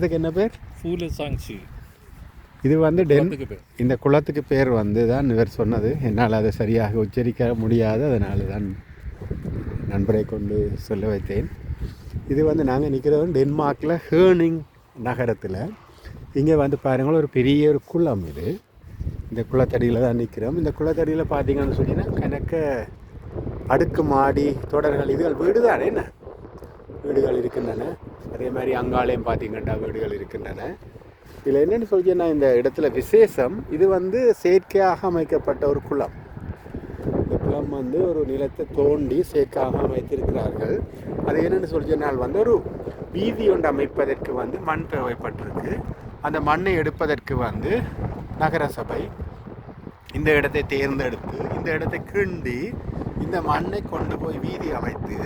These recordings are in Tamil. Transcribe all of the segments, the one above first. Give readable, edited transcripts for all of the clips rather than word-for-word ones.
இடத்துக்கு என்ன பேர்? ஃபூலசாங்சி. இது வந்து இந்த குளத்துக்கு பேர் வந்து தான் இவர் சொன்னது. என்னால் அதை சரியாக உச்சரிக்க முடியாது, அதனால தான் நண்பரை கொண்டு சொல்ல வைத்தேன். இது வந்து நாங்கள் நிற்கிறது டென்மார்க்கில் ஹேர்னிங் நகரத்தில். இங்கே வந்து பாருங்கள், ஒரு பெரிய ஒரு குளம். இது இந்த குளத்தடியில் தான் நிற்கிறோம். இந்த குளத்தடியில் பார்த்தீங்கன்னு சொன்னீங்கன்னா கணக்க அடுக்கு மாடி தொடர்கள், இதுகள் வீடு தானே, என்ன வீடுகள் இருக்கின்றன. அதே மாதிரி அங்காலயம் பார்த்தீங்கன்னா வீடுகள் இருக்கின்றன. இதில் என்னென்னு சொல்லினா இந்த இடத்துல விசேஷம், இது வந்து செயற்கையாக அமைக்கப்பட்ட ஒரு குளம். இந்த குளம் வந்து ஒரு நிலத்தை தோண்டி செயற்கையாக அமைத்திருக்கிறார்கள். அது என்னென்னு சொல்லினால் வந்து ஒரு வீதி ஒன்று அமைப்பதற்கு வந்து மண் தேவைப்பட்டிருக்கு. அந்த மண்ணை எடுப்பதற்கு வந்து நகரசபை இந்த இடத்தை தேர்ந்தெடுத்து இந்த இடத்தை கிண்டி இந்த மண்ணை கொண்டு போய் வீதி அமைத்து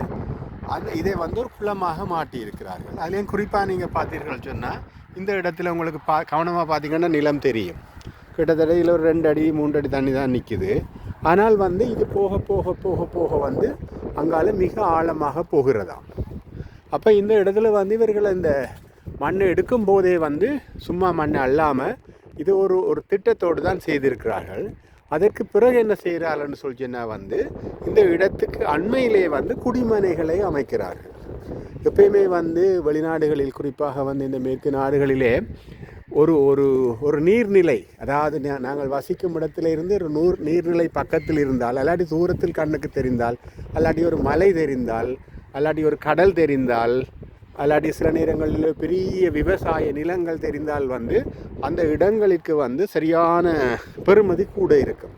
இதை வந்து ஒரு குளமாக மாட்டி இருக்கிறார்கள். அதுலேயும் குறிப்பாக நீங்கள் பார்த்தீர்கள் சொன்னால் இந்த இடத்துல உங்களுக்கு கவனமாக பார்த்தீங்கன்னா நிலம் தெரியும். கிட்டத்தட்ட இதில் ஒரு 2 அடி 3 அடி தண்ணி தான் நிற்குது. ஆனால் வந்து இது போக போக போக போக வந்து அங்கால மிக ஆழமாக போகிறதாம். அப்போ இந்த இடத்துல வந்து இவர்கள் இந்த மண்ணை எடுக்கும் போதே வந்து சும்மா மண்ணை அல்லாமல் இது ஒரு திட்டத்தோடு தான் செய்திருக்கிறார்கள். அதற்கு பிறகு என்ன செய்கிறார்கள்னு சொல்லிச்சுன்னா வந்து இந்த இடத்துக்கு அண்மையிலே வந்து குடிமனைகளை அமைக்கிறார்கள். எப்பயுமே வந்து வெளிநாடுகளில், குறிப்பாக வந்து இந்த மேற்கு நாடுகளிலே ஒரு ஒரு ஒரு நீர்நிலை, அதாவது நாங்கள் வசிக்கும் இடத்துல இருந்து ஒரு நீர்நிலை பக்கத்தில் இருந்தால், அல்லாட்டி தூரத்தில் கண்ணுக்கு தெரிந்தால், அல்லாட்டி ஒரு மலை தெரிந்தால், அல்லாட்டி ஒரு கடல் தெரிந்தால், அல்லாட்டி சில நேரங்களில் பெரிய விவசாய நிலங்கள் தெரிந்தால் வந்து அந்த இடங்களுக்கு வந்து சரியான பெறுமதி கூட இருக்கும்.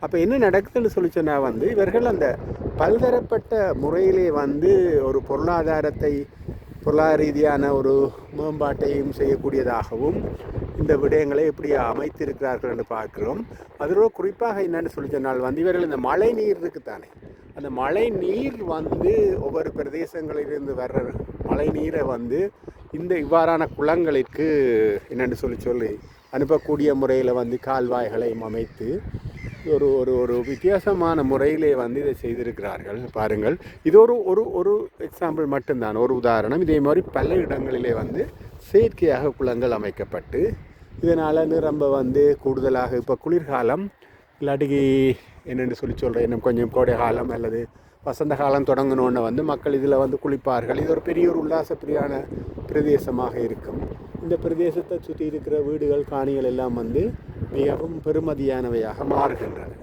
அப்போ என்ன நடக்குதுன்னு சொல்லி சொன்னால் வந்து இவர்கள் அந்த பல்தரப்பட்ட முறையிலே வந்து ஒரு பொருளாதார ரீதியான ஒரு மேம்பாட்டையும் செய்யக்கூடியதாகவும் இந்த விடயங்களை எப்படி அமைத்திருக்கிறார்கள் என்று பார்க்கிறோம். அதோட குறிப்பாக என்னென்னு சொல்லி சொன்னால் வந்து இவர்கள் இந்த மழை நீர் இருக்குத்தானே, அந்த மழை நீர் வந்து ஒவ்வொரு பிரதேசங்களிலிருந்து வர்ற மழை நீரை வந்து இந்த இவ்வாறான குளங்களுக்கு என்னென்னு சொல்லி அனுப்பக்கூடிய முறையில் வந்து கால்வாய்களையும் அமைத்து ஒரு ஒரு ஒரு வித்தியாசமான முறையிலே வந்து இதை செய்திருக்கிறார்கள். பாருங்கள், இது ஒரு எக்ஸாம்பிள் மட்டும்தான், ஒரு உதாரணம். இதே மாதிரி பல இடங்களிலே வந்து செயற்கையாக குளங்கள் அமைக்கப்பட்டு இதனால் நிரம்ப வந்து கூடுதலாக இப்போ குளிர்காலம் இல்லாட்டிக்கு என்னென்னு சொல்கிறேன், இன்னும் கொஞ்சம் கோடை காலம் அல்லது வசந்த காலம் தொடங்கணுன்னு வந்து மக்கள் இதில் வந்து குளிப்பார்கள். இது ஒரு பெரிய ஒரு உல்லாச பிரியான பிரதேசமாக இருக்கும். இந்த பிரதேசத்தை சுற்றி இருக்கிற வீடுகள், காணிகள் எல்லாம் வந்து மிகவும் பெருமதியானவையாக மாறுகின்றன.